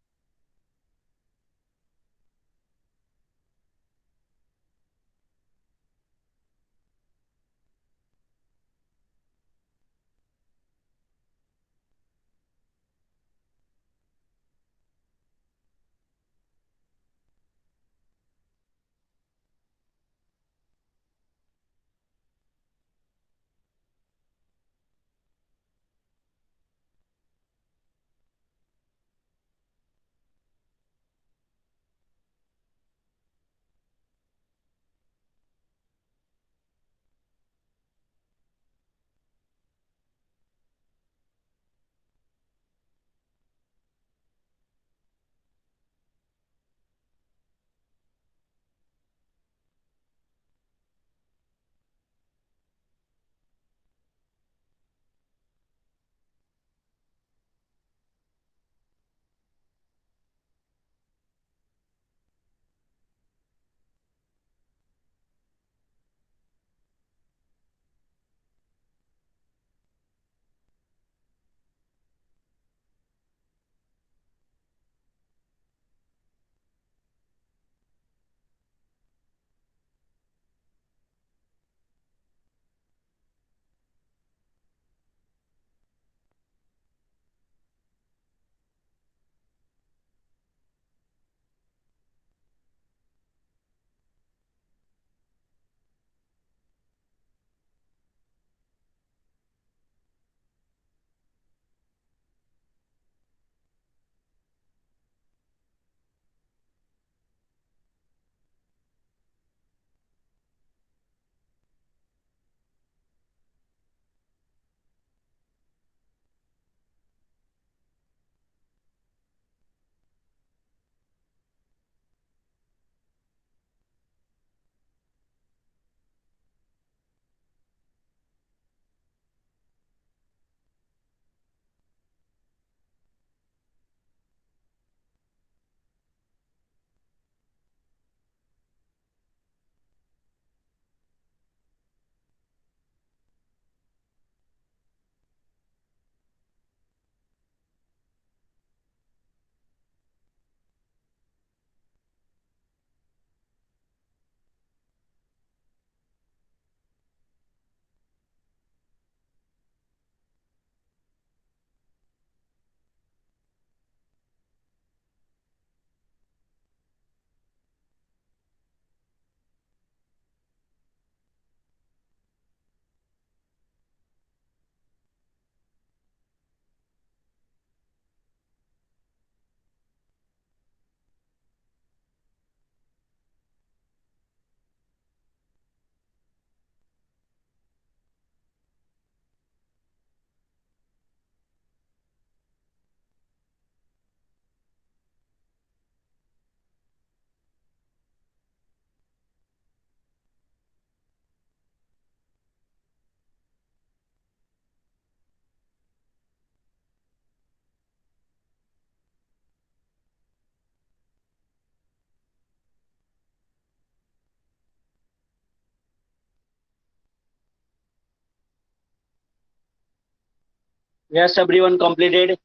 यस एवरीवन कंप्लीटेड,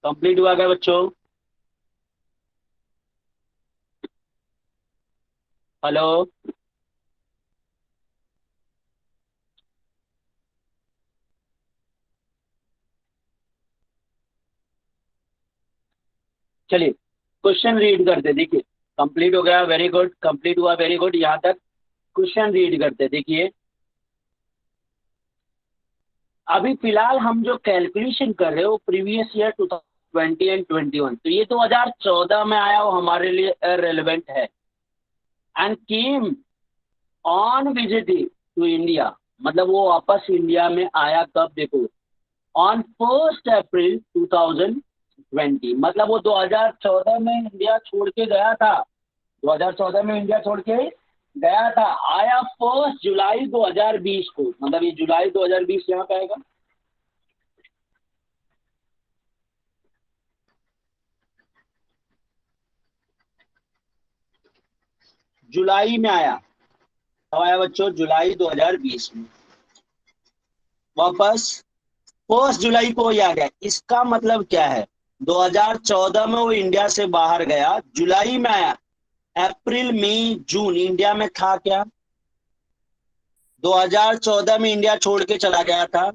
कंप्लीट हुआ क्या बच्चों? हेलो, चलिए क्वेश्चन रीड करते, देखिए कंप्लीट हो गया, वेरी गुड, कंप्लीट हुआ, वेरी गुड, यहाँ तक क्वेश्चन रीड करते। देखिए अभी फिलहाल हम जो कैलकुलेशन कर रहे हो प्रीवियस ईयर 2020 एंड 21, तो ये 2014 में आया, वो हमारे लिए रेलेवेंट है। And came on visit to India, मतलब वो वापस इंडिया में आया कब? देखो ऑन 1 अप्रैल 2020, मतलब वो 2014 में इंडिया छोड़ के गया था, 2014 में इंडिया छोड़ के गया था, आया 1 जुलाई 2020 को, मतलब ये जुलाई 2020 यहाँ पे आएगा। जुलाई में आया, कब आया बच्चों? जुलाई 2020 में वापस 1 जुलाई को ही आ गया। इसका मतलब क्या है? 2014 में वो इंडिया से बाहर गया, जुलाई में आया, अप्रैल मई जून इंडिया में था क्या? 2014 में इंडिया छोड़ के चला गया था,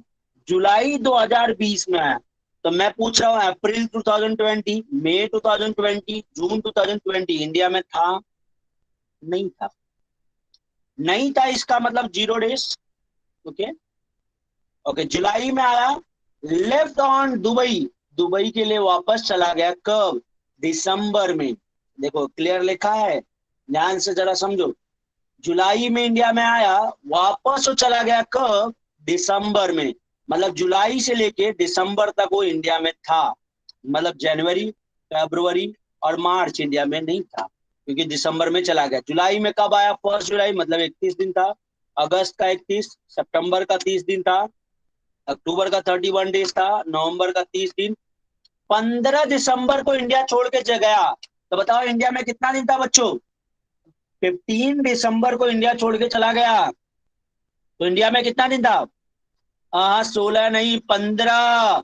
जुलाई 2020 में आया। तो मैं पूछ रहा हूँ अप्रैल 2020, मई 2020, जून 2020 इंडिया में था? नहीं था, नहीं था, इसका मतलब 0 डेज। ओके ओके, जुलाई में आया, लेफ्ट ऑन दुबई, दुबई के लिए वापस चला गया, कब? दिसंबर में। देखो क्लियर लिखा है, ध्यान से जरा समझो। जुलाई में इंडिया में आया, वापस वो चला गया कब? दिसंबर में। मतलब जुलाई से लेके दिसंबर तक वो इंडिया में था, मतलब जनवरी, फरवरी और मार्च इंडिया में नहीं था, क्योंकि दिसंबर में चला गया। जुलाई में कब आया? 1 जुलाई, मतलब 31 दिन था, अगस्त का 31, सितंबर का 30 दिन था, अक्टूबर का 31 डेज था, नवंबर का 30 दिन, 15 दिसंबर को इंडिया छोड़ के गया। तो बताओ इंडिया में कितना दिन था बच्चों? 15 दिसंबर को इंडिया छोड़ के चला गया, तो इंडिया में कितना दिन था? हाँ 16 नहीं, 15।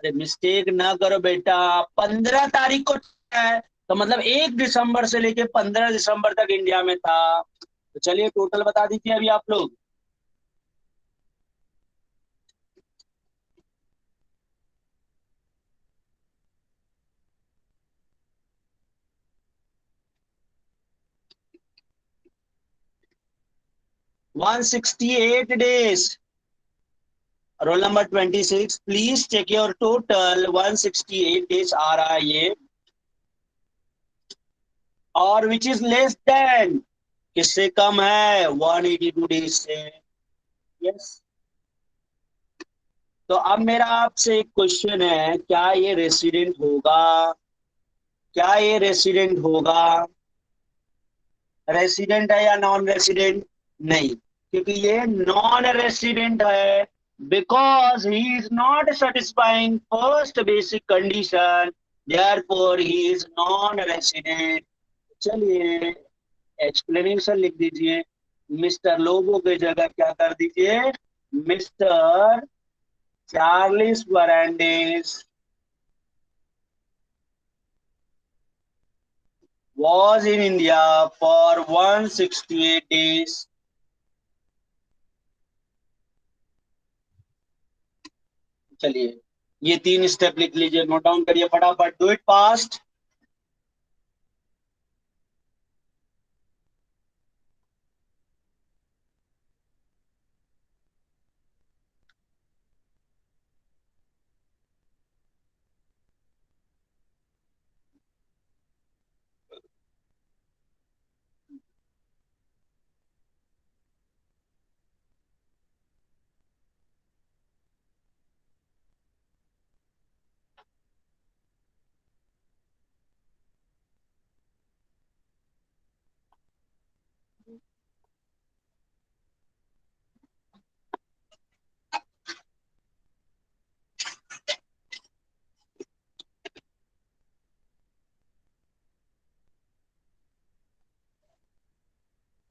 अरे मिस्टेक ना करो बेटा, 15 तारीख को है, तो मतलब 1 दिसंबर से लेके 15 दिसंबर तक इंडिया में था। तो चलिए टोटल बता दीजिए अभी आप लोग। One 168 days. Roll number 26, please check your total, 168 days आ रहा है ये, और विच इज लेस देन, किससे कम है? 182 डेज से। यस, तो अब मेरा आपसे एक क्वेश्चन है, क्या ये रेसिडेंट होगा? क्या ये रेसिडेंट होगा? रेसिडेंट है या नॉन रेसिडेंट? नहीं, क्योंकि ये नॉन रेसिडेंट है, because he is not satisfying first basic condition, therefore he is non resident. चलिए एक्सप्लेनेशन लिख दीजिए, मिस्टर लोगो की जगह क्या कर दीजिए? Mister Charles Fernandes was in India for 168 days. चलिए ये 3 स्टेप लिख लीजिए, नोट डाउन करिए फटाफट, do it fast.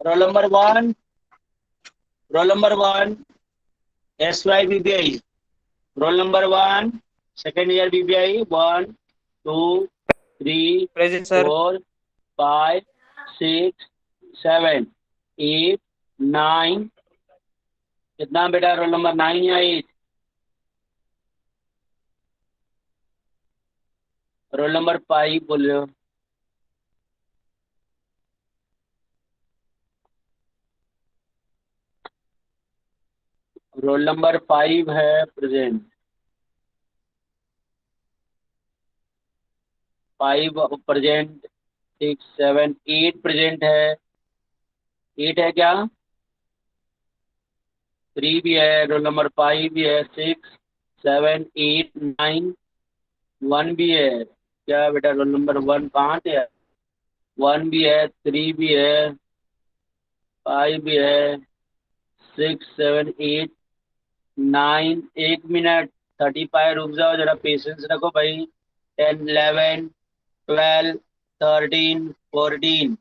Roll number 1, roll number 1, SYBBI, roll number 1 second year BPI 1 2 3 present sir. 4 5 6 7 8 9 कितना बेटा रोल नंबर 9 या 8? रोल नंबर 5 बोल रहे हो? रोल नंबर 5 है प्रेजेंट। 5 प्रेजेंट 6 7 8 प्रेजेंट है। 8 है क्या? 3 भी है, रोल नंबर 5 भी है, 6 7 8 9 1 भी है क्या बेटा? रोल नंबर 1 कहाँ से है? 1 भी है, 3 भी है, 5 भी है, 6 7 8 9। 1 मिनट 35, रुक जाओ जरा, पेशेंस रखो भाई। 10 11 12 13 14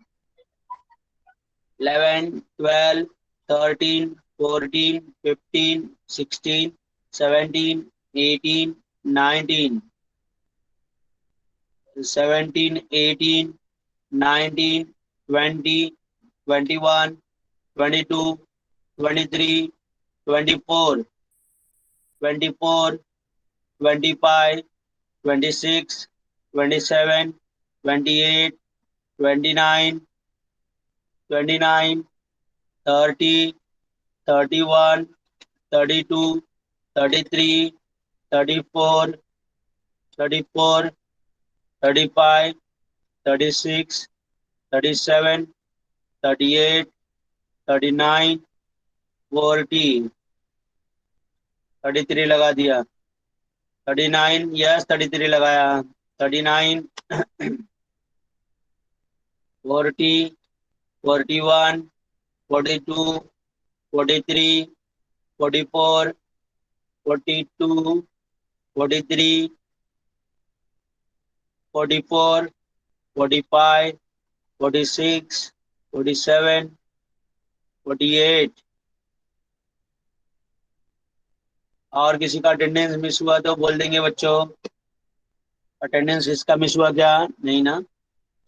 11 12 13 14 15 16 17 18 19 17 18 19 20 21 22 23 24 24 25 26 27 28 29 29 30 31 32 33 34 34 35 36 37 38 39 40 33 लगा दिया। 39 यस 33 लगाया। 39 40 41 42 43 44 42 43 44 45 46 47 48। और किसी का अटेंडेंस मिस हुआ तो बोल देंगे बच्चों। अटेंडेंस इसका मिस हुआ क्या? नहीं ना।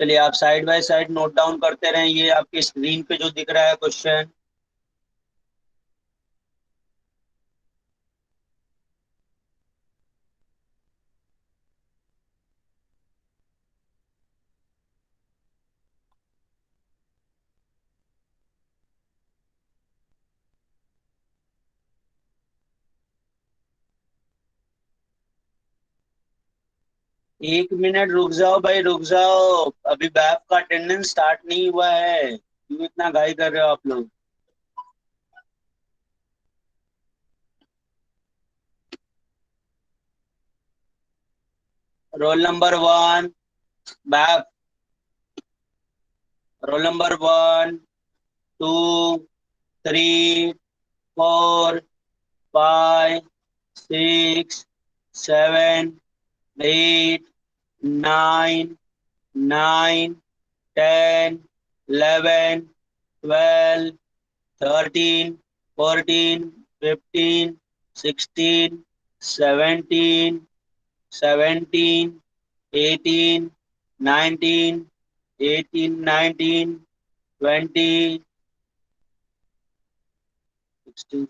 चलिए आप side by side note down करते रहें। ये आपकी स्क्रीन पे जो दिख रहा है क्वेश्चन, एक मिनट रुक जाओ भाई, रुक जाओ। अभी बैफ का अटेंडेंस स्टार्ट नहीं हुआ है, क्यों इतना घाई कर रहे हो आप लोग? Roll number 1 BAIF. Roll number 1 2 3 4 5 6 7 8 9 9 10 11 12 13 14 15 16 17 17 18 19 18 19 20 16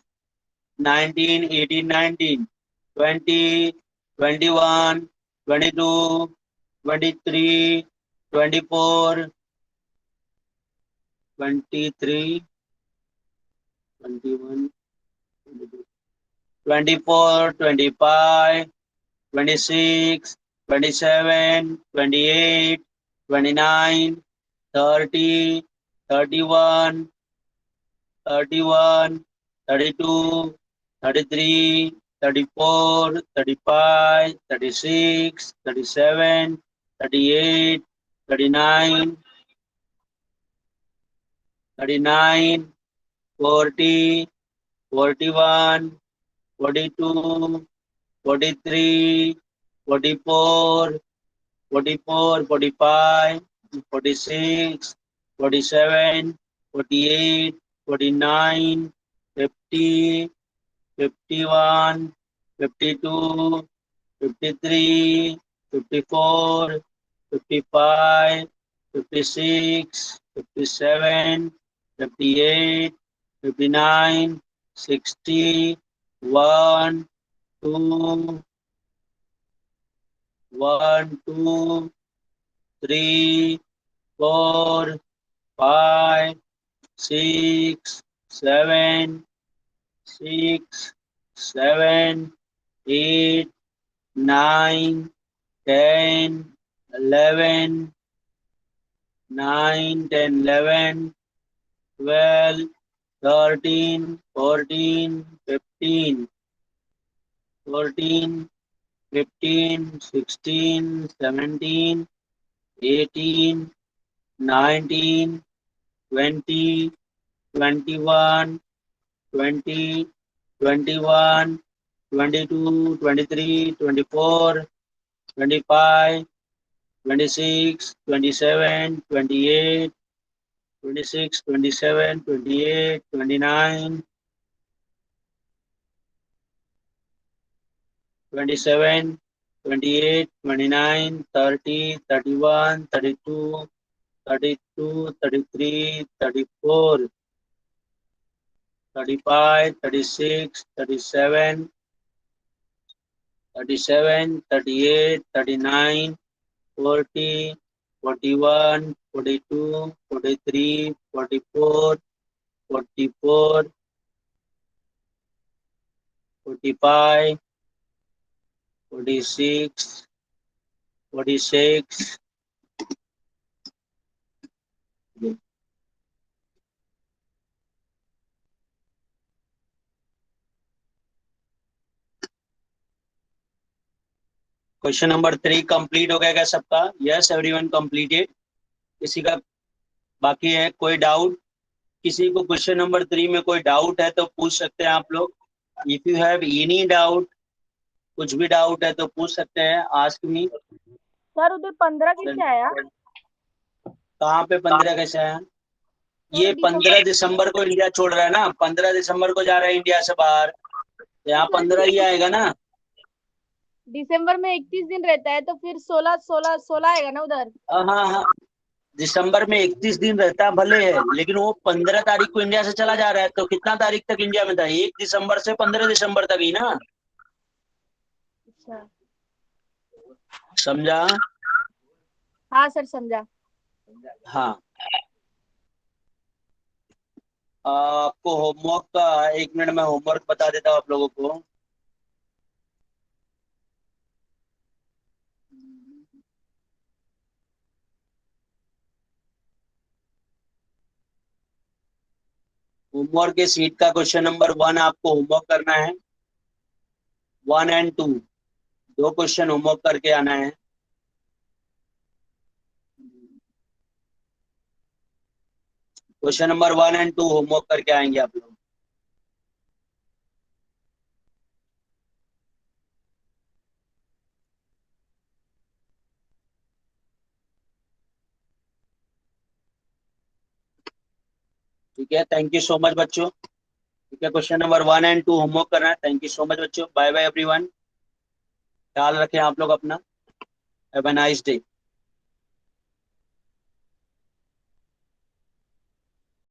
19 18 19 20 21 22 23 24 23 21 24 25 26 27 28 29 30 31 31 32 33 34 35 36 37 38 39 39 40 41 42 43 44 44 45 46 47 48 49 50 51 52, 53, 54, 55, 56, 57, 58, 59, 60, 1, 2, 1, 2, 3, 4, 5, 6, 7, 6, 7, 8, 9, 10, 11, 9, 10, 11, 12, 13, 14, 15, 14, 15, 16, 17, 18, 19, 20, 21, 20, 21, 22, 23, 24, 25, 26, 27, 28, 26, 27, 28, 29, 27, 28, 29, 30, 31, 32, 32, 33, 34, 35, 36, 37, 37, 38, 39, 40, 41, 42, 43, 44, 44, 45, 46, 46. Question number 3 complete हो गया क्या सबका? Yes, everyone completed. किसी का बाकी है कोई डाउट? किसी को क्वेश्चन नंबर 3 में कोई डाउट है तो पूछ सकते हैं आप लोग। If you have any doubt, कुछ भी डाउट है तो पूछ सकते हैं। Ask me. सर उधर 15 कैसे आया? कहाँ पे 15 कैसे आया? ये 15 दिसंबर को इंडिया छोड़ रहा है ना, 15 दिसंबर को जा रहा है इंडिया से बाहर, यहाँ 15 ही आएगा ना। दिसंबर में 31 दिन रहता है, तो फिर 16 आएगा ना उधर। हाँ हाँ, दिसंबर में 31 दिन रहता भले है, लेकिन वो 15 तारीख को इंडिया से चला जा रहा है, तो कितना तारीख तक इंडिया में था? 1 दिसंबर से 15 दिसंबर तक ही ना। अच्छा, समझा? हाँ सर समझा। हाँ। आपको होमवर्क का 1 मिनट में होमवर्क बता देता हूँ आप लोगों को। होमवर्क के सीट का क्वेश्चन नंबर 1 आपको होमवर्क करना है। 1 और 2 दो क्वेश्चन होमवर्क करके आना है। क्वेश्चन नंबर 1 और 2 होमवर्क करके आएंगे आप लोग। ठीक है, थैंक यू सो मच बच्चों। ठीक है, क्वेश्चन नंबर 1 और 2 होमवर्क करना है। थैंक यू सो मच बच्चों। Bye bye everyone. ख्याल रखें आप लोग अपना। Have a nice day.